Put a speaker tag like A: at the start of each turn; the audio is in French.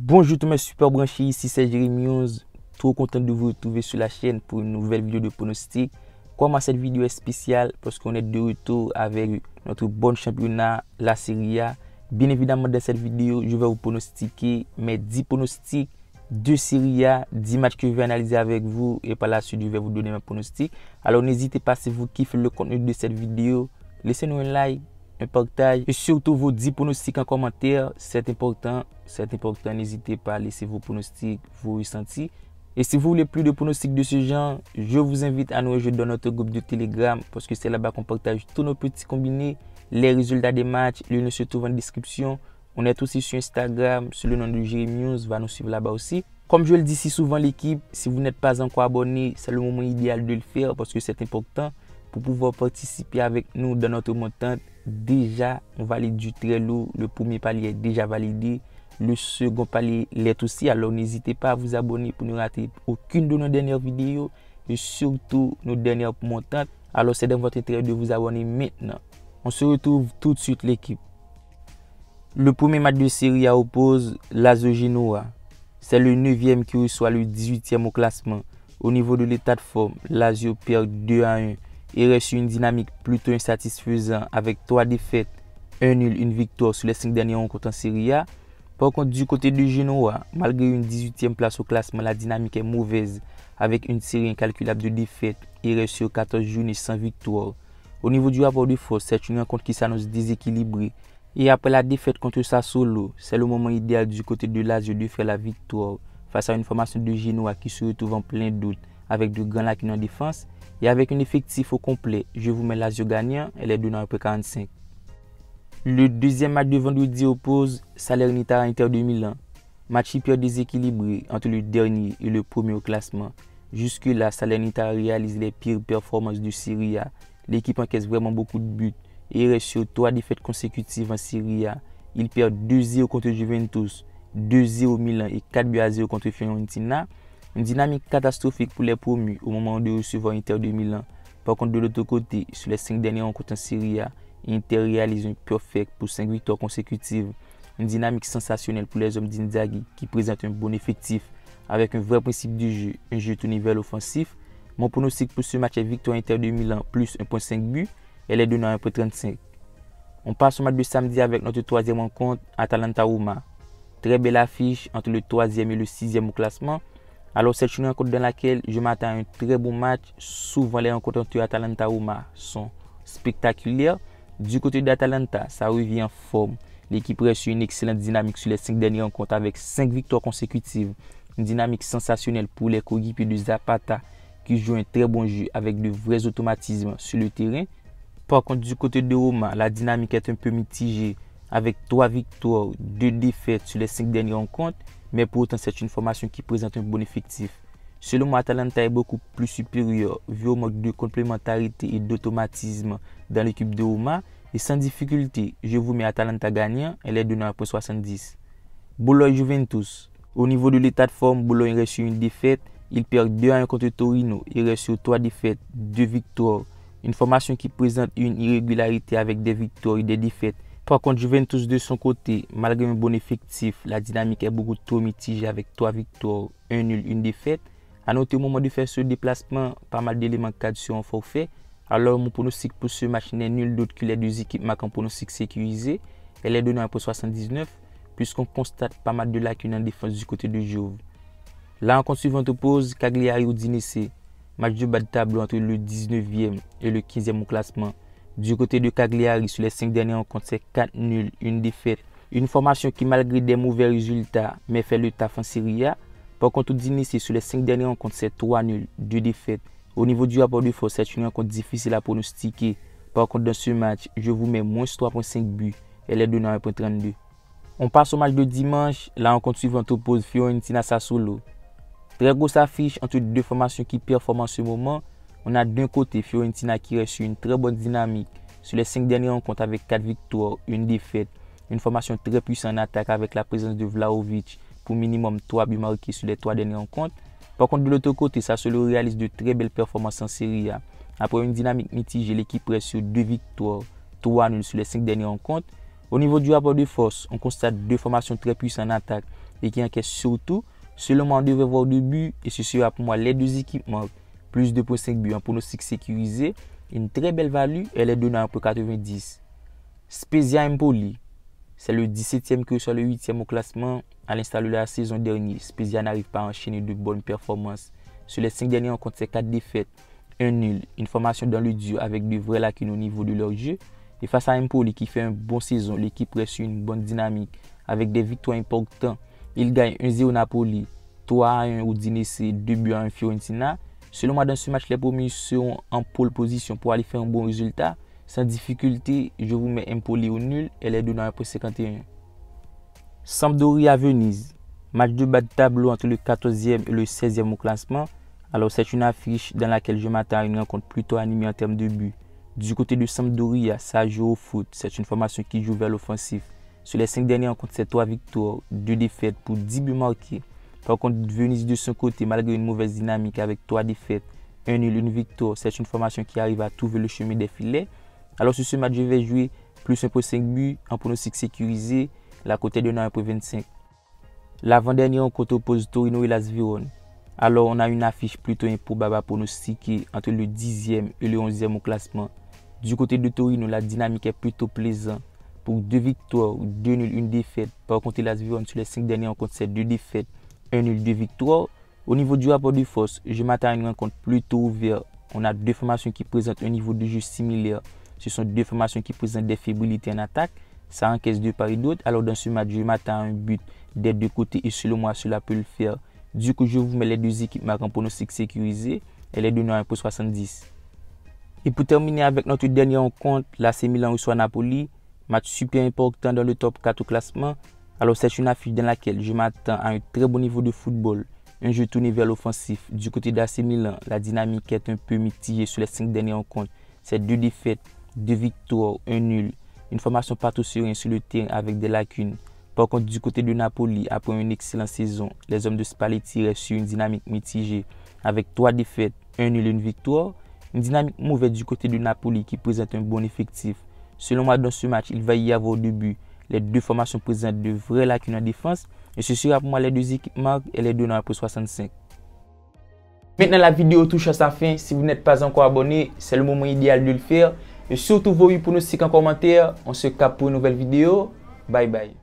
A: Bonjour tous mes super branchés, ici c'est Jérémy 11. Trop content de vous retrouver sur la chaîne pour une nouvelle vidéo de pronostic. Comment cette vidéo est spéciale parce qu'on est de retour avec notre bon championnat, la Serie A. Bien évidemment dans cette vidéo, je vais vous pronostiquer mes 10 pronostics de Serie A, 10 matchs que je vais analyser avec vous et par la suite je vais vous donner mes pronostics. Alors n'hésitez pas, si vous kiffez le contenu de cette vidéo, laissez-nous un like, un partage et surtout vos 10 pronostics en commentaire. C'est important, n'hésitez pas à laisser vos pronostics, vos ressentis. Et si vous voulez plus de pronostics de ce genre, je vous invite à nous rejoindre dans notre groupe de Telegram parce que c'est là-bas qu'on partage tous nos petits combinés, les résultats des matchs. Le lien se trouve en description. On est aussi sur Instagram, sous le nom de Jérémy News, va nous suivre là-bas aussi. Comme je le dis si souvent l'équipe, si vous n'êtes pas encore abonné, c'est le moment idéal de le faire parce que c'est important pour pouvoir participer avec nous dans notre montante. Déjà, on valide du très lourd. Le premier palier est déjà validé. Le second palier l'est aussi. Alors, n'hésitez pas à vous abonner pour ne rater aucune de nos dernières vidéos et surtout nos dernières montantes. Alors, c'est dans votre intérêt de vous abonner maintenant. On se retrouve tout de suite, l'équipe. Le premier match de Serie A oppose Lazio Genoa. C'est le 9e qui reçoit le 18e au classement. Au niveau de l'état de forme, Lazio perd 2-1 et reste sur une dynamique plutôt insatisfaisante avec 3 défaites, 1 nul, 1 victoire sur les 5 dernières rencontres en Serie A. Par contre, du côté de Genoa, malgré une 18e place au classement, la dynamique est mauvaise avec une série incalculable de défaites et reste sur 14 journées sans victoire. Au niveau du rapport de force, c'est une rencontre qui s'annonce déséquilibrée. Et après la défaite contre Sassuolo, c'est le moment idéal du côté de Lazio de faire la victoire face à une formation de Genoa qui se retrouve en plein doute avec de grands lacunes en défense. Et avec un effectif au complet, je vous mets Lazio gagnant, elle est donnée à 45. Le deuxième match de vendredi oppose Salernitana à Inter de Milan. Match hyper déséquilibré entre le dernier et le premier au classement. Jusque-là, Salernitana réalise les pires performances de Serie A. L'équipe encaisse vraiment beaucoup de buts et reste sur 3 défaites consécutives en Serie A. Il perd 2-0 contre Juventus, 2-0 Milan et 4-0 contre Fiorentina. Une dynamique catastrophique pour les promus au moment de recevoir Inter de Milan. Par contre, de l'autre côté, sur les 5 dernières rencontres en Serie A, Inter réalise un perfect pour 5 victoires consécutives. Une dynamique sensationnelle pour les hommes d'Inzaghi qui présentent un bon effectif avec un vrai principe du jeu, un jeu tout niveau offensif. Mon pronostic pour ce match est victoire Inter de Milan plus 1.5 but. Elle est donnée à 1.35. On passe au match de samedi avec notre troisième rencontre, Atalanta-Roma. Très belle affiche entre le 3e et le 6e au classement. Alors c'est une rencontre dans laquelle je m'attends à un très bon match. Souvent les rencontres entre Atalanta et Roma sont spectaculaires. Du côté d'Atalanta, ça revient en forme. L'équipe reste sur une excellente dynamique sur les 5 dernières rencontres avec 5 victoires consécutives. Une dynamique sensationnelle pour les coéquipiers de Zapata qui jouent un très bon jeu avec de vrais automatismes sur le terrain. Par contre, du côté de Roma, la dynamique est un peu mitigée avec 3 victoires, 2 défaites sur les 5 dernières rencontres. Mais pour autant, c'est une formation qui présente un bon effectif. Selon moi, Atalanta est beaucoup plus supérieur vu au manque de complémentarité et d'automatisme dans l'équipe de Roma. Et sans difficulté, je vous mets Atalanta gagnant, elle est donnée à 1.70. Bologne-Juventus. Au niveau de l'état de forme, Bologne reste sur une défaite. Il perd 2-1 contre Torino et reste sur 3 défaites, 2 victoires. Une formation qui présente une irrégularité avec des victoires et des défaites. Par contre, Juventus de son côté, malgré un bon effectif, la dynamique est beaucoup trop mitigée avec 3 victoires, 1 nul, 1 défaite. A noter au moment de faire ce déplacement, pas mal d'éléments cadres sur un forfait. Alors mon pronostic pour ce match n'est nul d'autre que les deux équipes marquent un pronostic sécurisé. Elle est donnée à 1.79 puisqu'on constate pas mal de lacunes en défense du côté de Juve. La rencontre suivante oppose Cagliari-Udinese. Match de bas de tableau entre le 19e et le 15e au classement. Du côté de Cagliari, sur les 5 dernières rencontres, c'est 4 nuls, 1 défaite. Une formation qui, malgré des mauvais résultats, mais fait le taf en Serie A. Par contre, Udinese, sur les 5 dernières rencontres, c'est 3 nuls, 2 défaites. Au niveau du rapport de force, c'est une rencontre difficile à pronostiquer. Par contre, dans ce match, je vous mets moins 3.5 buts. Elle est donnée à 1.32. On passe au match de dimanche. La rencontre suivante oppose Fiorentina-Sassuolo. Très grosse affiche entre deux formations qui performent en ce moment. On a d'un côté Fiorentina qui reste sur une très bonne dynamique sur les 5 dernières rencontres avec 4 victoires, 1 défaite. Une formation très puissante en attaque avec la présence de Vlahovic pour minimum 3 buts marqués sur les 3 dernières rencontres. Par contre, de l'autre côté, Sassuolo réalise de très belles performances en Serie A. Après une dynamique mitigée, l'équipe reste sur 2 victoires, 3 nuls sur les 5 dernières rencontres. Au niveau du rapport de force, on constate deux formations très puissantes en attaque et qui encaisse surtout. Selon moi, on devrait voir 2 buts et ce sera pour moi les deux équipes marquent plus de 2.5 buts en pronostic sécurisé. Une très belle value, elle est donnée à 1,90. Spezia Empoli, c'est le 17e que soit le 8e au classement. À l'instar de la saison dernière, Spezia n'arrive pas à enchaîner de bonnes performances. Sur les 5 derniers rencontres, c'est 4 défaites, 1 nul, une formation dans le dur avec de vraies lacunes au niveau de leur jeu. Et face à Empoli qui fait une bonne saison, l'équipe reste sur une bonne dynamique avec des victoires importantes. Il gagne 1-0 Napoli, 3-1 Udinese, 2 buts à 1 Fiorentina. Selon moi, dans ce match, les premiers seront en pole position pour aller faire un bon résultat. Sans difficulté, je vous mets Empoli au nul, elle est donnée à 1,51. Sampdoria Venise, match de bas de tableau entre le 14e et le 16e au classement. Alors c'est une affiche dans laquelle je m'attends à une rencontre plutôt animée en termes de buts. Du côté de Sampdoria, ça joue au foot, c'est une formation qui joue vers l'offensif. Sur les 5 dernières rencontres, c'est 3 victoires, 2 défaites pour 10 buts marqués. Par contre, Venise de son côté, malgré une mauvaise dynamique avec 3 défaites, 1 nul, 1 victoire, c'est une formation qui arrive à trouver le chemin des filets. Alors sur ce match, je vais jouer plus 1,5 buts en pronostic sécurisé, la cote est de 1,25. L'avant-dernière rencontre oppose Torino et Las Vérone. Alors on a une affiche plutôt improbable à pronostiquer entre le 10e et le 11e au classement. Du côté de Torino, la dynamique est plutôt plaisante. Pour 2 victoires, 2 nuls, 1 défaite. Par contre, Las Vérone sur les 5 dernières rencontres, c'est 2 défaites, 1 nul, 2 victoires. Au niveau du rapport de force, je m'attends à une rencontre plutôt ouverte. On a 2 formations qui présentent un niveau de jeu similaire. Ce sont 2 formations qui présentent des fébrilité en attaque. Ça encaisse de part et d'autre. Alors dans ce match, je m'attends à un but des deux côtés et selon moi, cela peut le faire. Du coup, je vous mets les deux équipes marquant pronostic sécurisé. Elle est donnée à 1,70. Et pour terminer avec notre dernière rencontre, l'AC Milan reçoit Napoli. Match super important dans le top 4 au classement. Alors c'est une affiche dans laquelle je m'attends à un très bon niveau de football. Un jeu tourné vers l'offensif. Du côté d'AC Milan, la dynamique est un peu mitigée sur les 5 dernières rencontres. C'est 2 défaites, 2 victoires, 1 nul. Une formation partout sur le terrain avec des lacunes. Par contre, du côté de Napoli, après une excellente saison, les hommes de Spalletti restent sur une dynamique mitigée avec 3 défaites, 1 nul et 1 victoire. Une dynamique mauvaise du côté de Napoli qui présente un bon effectif. Selon moi, dans ce match, il va y avoir 2 buts. Les 2 formations présentent de vraies lacunes en défense. Et ce sera pour moi les 2 équipes marquent et les donnant pour 65. Maintenant, la vidéo touche à sa fin. Si vous n'êtes pas encore abonné, c'est le moment idéal de le faire. Et surtout, vos pronostics en commentaire. On se capte pour une nouvelle vidéo. Bye bye.